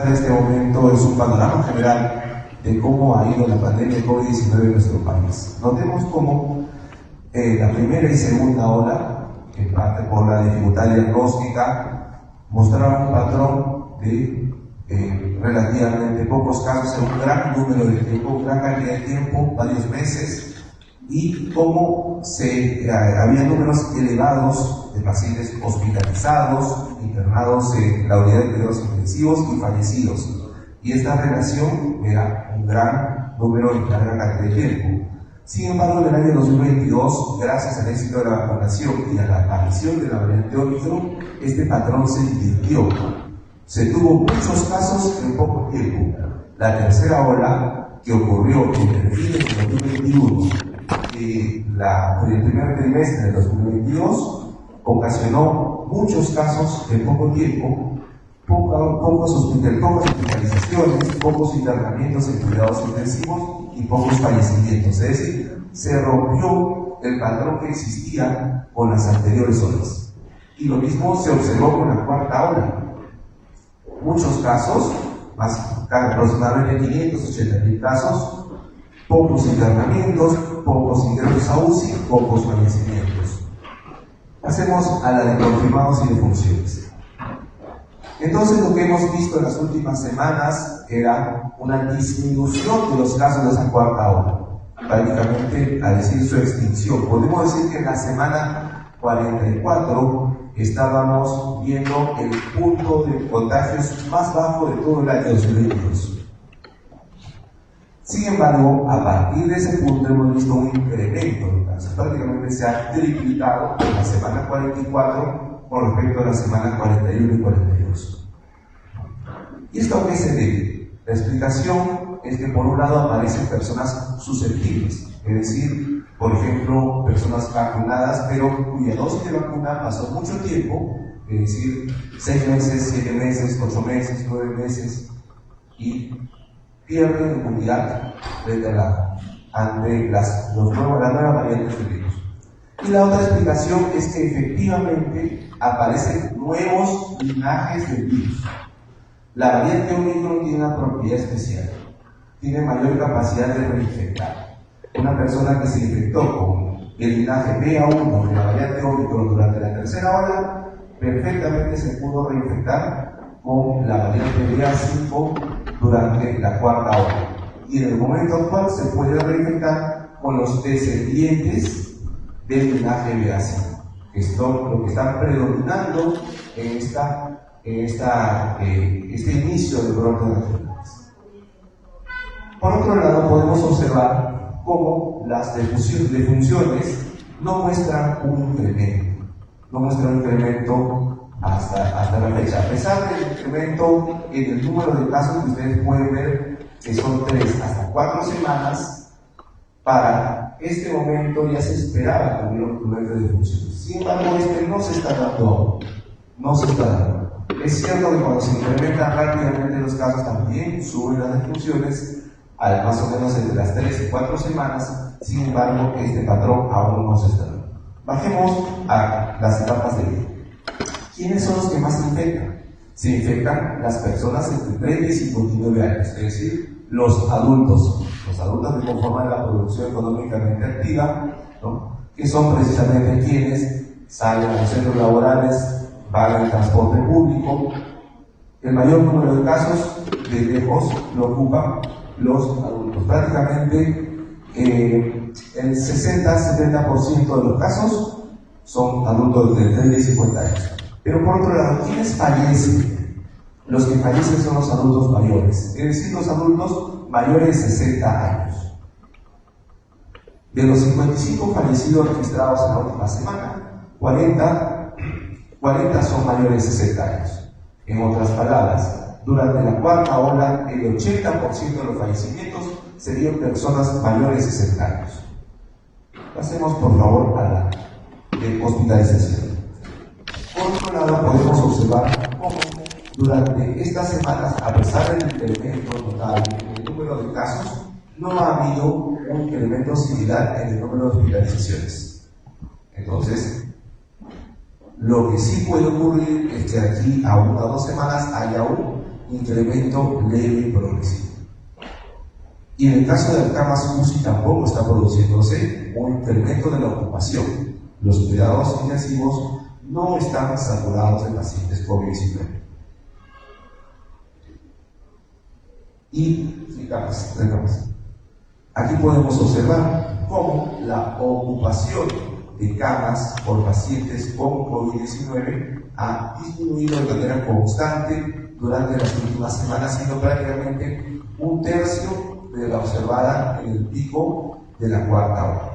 En este momento es un panorama general de cómo ha ido la pandemia de COVID-19 en nuestro país. Notemos cómo la primera y segunda ola, en parte por la dificultad diagnóstica, mostraron un patrón de relativamente pocos casos en un gran número de tiempo, una cantidad de tiempo, varios meses, y cómo había números elevados de pacientes hospitalizados, internados en la unidad de cuidados intensivos y fallecidos. Y esta relación era un gran número en larga cantidad de tiempo. Sin embargo, en el año 2022, gracias al éxito de la vacunación y a la aparición de la variante Omicron, este patrón se invirtió. Se tuvo muchos casos en poco tiempo. La tercera ola, que ocurrió entre el fin de 2021 y el primer trimestre de 2022, ocasionó muchos casos en poco tiempo, pocas hospitalizaciones, pocos internamientos en cuidados intensivos y pocos fallecimientos. Es decir, se rompió el patrón que existía con las anteriores olas. Y lo mismo se observó con la cuarta ola. Muchos casos, aproximadamente 580.000 casos, pocos internamientos, pocos ingresos a UCI, pocos fallecimientos. Pasemos a la de confirmados y defunciones. Entonces, lo que hemos visto en las últimas semanas era una disminución de los casos de esa cuarta ola, prácticamente a decir su extinción. Podemos decir que en la semana 44 estábamos viendo el punto de contagios más bajo de todo el año 2022. Sin embargo, a partir de ese punto hemos visto un incremento de casos. Prácticamente se ha triplicado en la semana 44 con respecto a la semana 41 y 42. ¿Y esto a qué se debe? La explicación es que por un lado aparecen personas susceptibles, es decir, por ejemplo, personas vacunadas, pero cuya dosis de vacuna pasó mucho tiempo, es decir, 6 meses, 7 meses, 8 meses, 9 meses, y pierden inmunidad frente a la nueva variante del virus. Y la otra explicación es que efectivamente aparecen nuevos linajes del virus. La variante Omicron tiene una propiedad especial, tiene mayor capacidad de reinfectar. Una persona que se infectó con el linaje BA1 de la variante Omicron durante la tercera ola, perfectamente se pudo reinfectar con la variante BA5 durante la cuarta ola. Y en el momento actual se puede reinfectar con los descendientes del linaje BA5, que son lo que están predominando en este inicio de brote de enfermedades. Por otro lado, podemos observar cómo las defunciones no muestran un incremento, hasta la fecha, a pesar del incremento en el número de casos que ustedes pueden ver, que son 3 hasta 4 semanas. Para este momento ya se esperaba que hubiera un incremento de defunciones. Sin embargo, no se está dando aún. No se está dando. Es cierto que cuando se incrementan rápidamente los casos también suben las defunciones, más o menos entre las 3 y 4 semanas. Sin embargo, este patrón aún no se está dando. Bajemos a las etapas de vida. ¿Quiénes son los que más se infectan? Se infectan las personas entre 30 y 59 años, es decir, los adultos que conforman la producción económicamente activa, ¿no? Que son precisamente quienes salen a los centros laborales, van en transporte público. El mayor número de casos de lejos lo ocupan los adultos. Prácticamente el 60-70% de los casos son adultos de 30 y 50 años. Pero por otro lado, ¿quiénes fallecen? Los que fallecen son los adultos mayores, es decir, los adultos mayores de 60 años. De los 55 fallecidos registrados en la última semana, 40 son mayores de 60 años. En otras palabras, durante la cuarta ola, el 80% de los fallecimientos serían personas mayores de 60 años. Pasemos, por favor, a la hospitalización. Por otro lado, podemos observar cómo durante estas semanas, a pesar del incremento total en el número de casos, no ha habido un incremento similar en el número de hospitalizaciones. Entonces, lo que sí puede ocurrir es que aquí a 1 o 2 semanas haya un incremento leve y progresivo. Y en el caso de las camas UCI tampoco está produciéndose un incremento de la ocupación. Los cuidados intensivos no están saturados de pacientes COVID-19. Y fijaos, aquí podemos observar cómo la ocupación de camas por pacientes con COVID-19 ha disminuido de manera constante durante las últimas semanas, siendo prácticamente un tercio de la observada en el pico de la cuarta ola.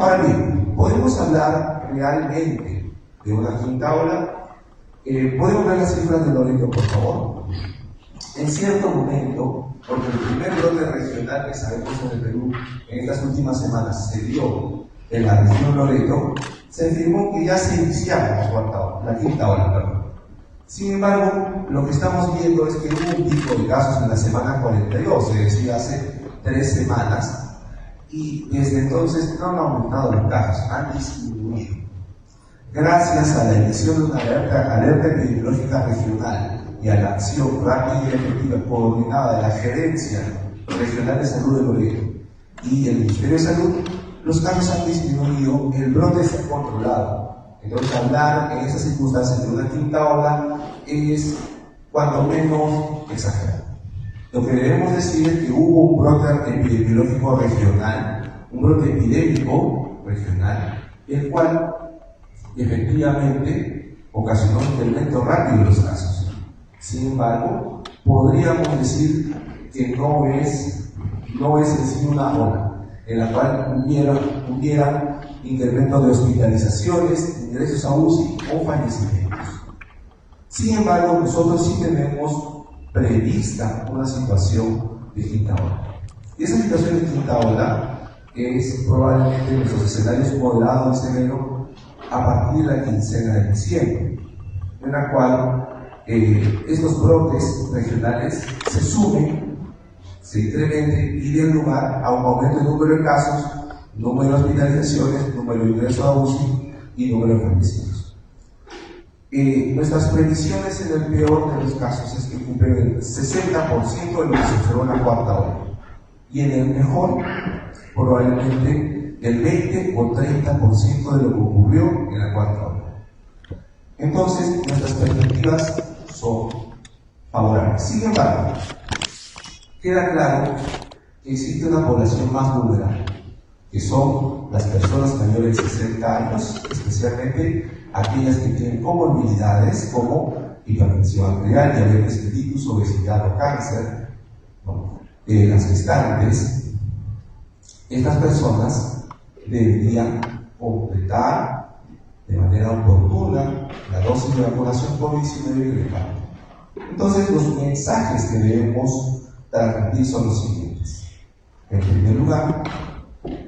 Ahora bien, ¿podemos hablar realmente de una quinta ola? ¿Podemos ver las cifras de Loreto, por favor? En cierto momento, porque el primer brote regional que sabemos en el Perú en estas últimas semanas se dio en la región Loreto, se afirmó que ya se iniciaba la quinta ola, perdón. Sin embargo, lo que estamos viendo es que hubo un pico de casos en la semana 42, es decir, hace 3 semanas, y desde entonces no han aumentado los casos, han disminuido. Gracias a la emisión de una alerta epidemiológica regional y a la acción rápida y efectiva coordinada de la Gerencia Regional de Salud de Loreto y el Ministerio de Salud, los casos han disminuido, el brote se ha controlado. Entonces, hablar en esas circunstancias de una quinta ola es cuando menos exagerado. Lo que debemos decir es que hubo un brote epidemiológico regional, un brote epidémico regional, el cual efectivamente ocasionó un incremento rápido de los casos. Sin embargo, podríamos decir que no es en sí una ola en la cual hubiera incremento de hospitalizaciones, ingresos a UCI o fallecimientos. Sin embargo, nosotros sí tenemos prevista una situación de quinta ola. Y esa situación de quinta ola es probablemente nuestros escenarios moderados y severos a partir de la quincena de diciembre, en la cual estos brotes regionales se sumen, se incrementen y den lugar a un aumento del número de casos, número de hospitalizaciones, número de ingresos a UCI y número de fallecidos. Nuestras previsiones en el peor de los casos es que cumplen el 60% de lo que se observó en la cuarta ola, y en el mejor probablemente el 20 o 30% de lo que ocurrió en la cuarta ola. Entonces, nuestras perspectivas son favorables. Sin embargo, queda claro que existe una población más vulnerable, que son las personas mayores de 60 años, especialmente aquellas que tienen comorbilidades como hipertensión arterial, diabetes mellitus, obesidad o cáncer, ¿no? Las gestantes. Estas personas deberían completar de manera oportuna la dosis de vacunación COVID-19 letal. Entonces, los mensajes que debemos transmitir son los siguientes. En primer lugar,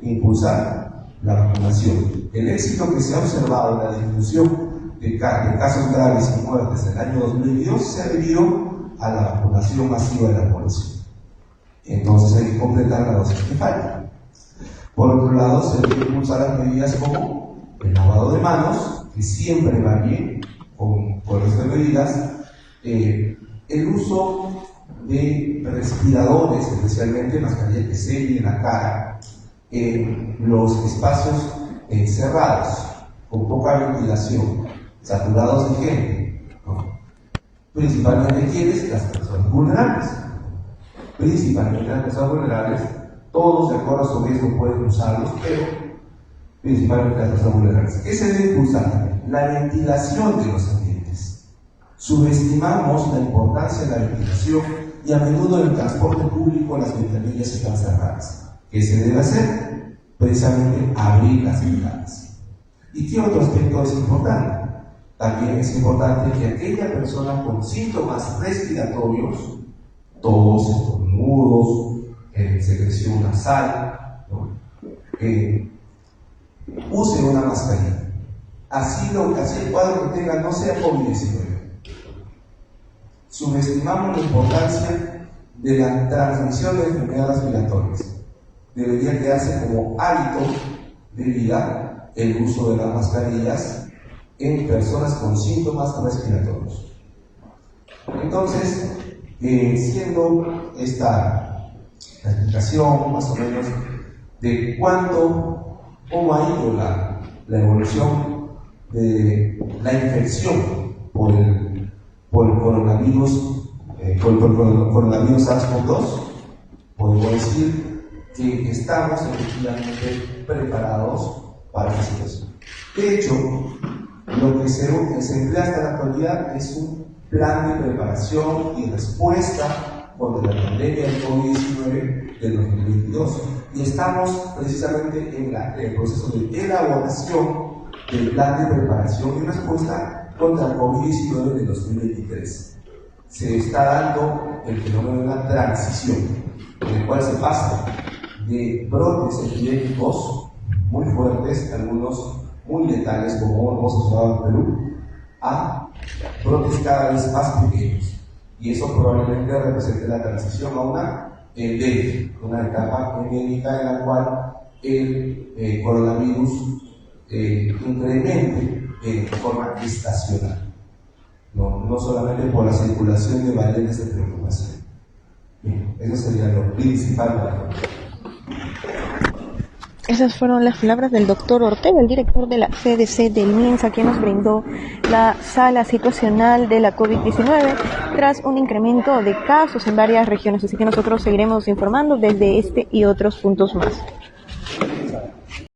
impulsar la vacunación. El éxito que se ha observado en la disminución de casos graves y muertes en el año 2022 se ha debido a la vacunación masiva de la población. Entonces hay que completar la dosis que falta. Por otro lado, se debe impulsar las medidas como el lavado de manos, que siempre va bien con estas medidas, el uso de respiradores, especialmente mascarillas que sellen la cara, en los espacios cerrados, con poca ventilación, saturados de gente, ¿no? Principalmente ¿quiénes? Las personas vulnerables. Principalmente las personas vulnerables, todos de acuerdo a su riesgo pueden usarlos, pero principalmente las personas vulnerables. ¿Qué se debe impulsar? La ventilación de los ambientes. Subestimamos la importancia de la ventilación y a menudo en el transporte público las ventanillas están cerradas. ¿Qué se debe hacer? Precisamente abrir las ventanas. ¿Y qué otro aspecto es importante? También es importante que aquella persona con síntomas respiratorios, tos, estornudos, secreción nasal, ¿no? Use una mascarilla. Así el cuadro que tenga no sea COVID-19. Subestimamos la importancia de la transmisión de enfermedades respiratorias. Debería quedarse como hábito de vida el uso de las mascarillas en personas con síntomas respiratorios. Entonces, siendo esta la explicación más o menos de cómo ha ido la evolución de la infección por el coronavirus, coronavirus SARS-CoV-2. Podemos decir que estamos efectivamente preparados para esta situación. De hecho, lo que se emplea hasta la actualidad es un plan de preparación y respuesta contra la pandemia del COVID-19 del 2022. Y estamos precisamente en el proceso de elaboración del plan de preparación y respuesta contra el COVID-19 del 2023. Se está dando el fenómeno de una transición, en el cual se pasa de brotes epidémicos muy fuertes, algunos muy letales, como hemos observado en Perú, a brotes cada vez más pequeños. Y eso probablemente represente la transición a una endémica, una etapa endémica en la cual el coronavirus incremente de forma estacional, no solamente por la circulación de variantes de preocupación. Bien, eso sería lo principal para nosotros. Esas fueron las palabras del doctor Ortega, el director de la CDC del MINSA, quien nos brindó la sala situacional de la COVID-19 tras un incremento de casos en varias regiones. Así que nosotros seguiremos informando desde este y otros puntos más.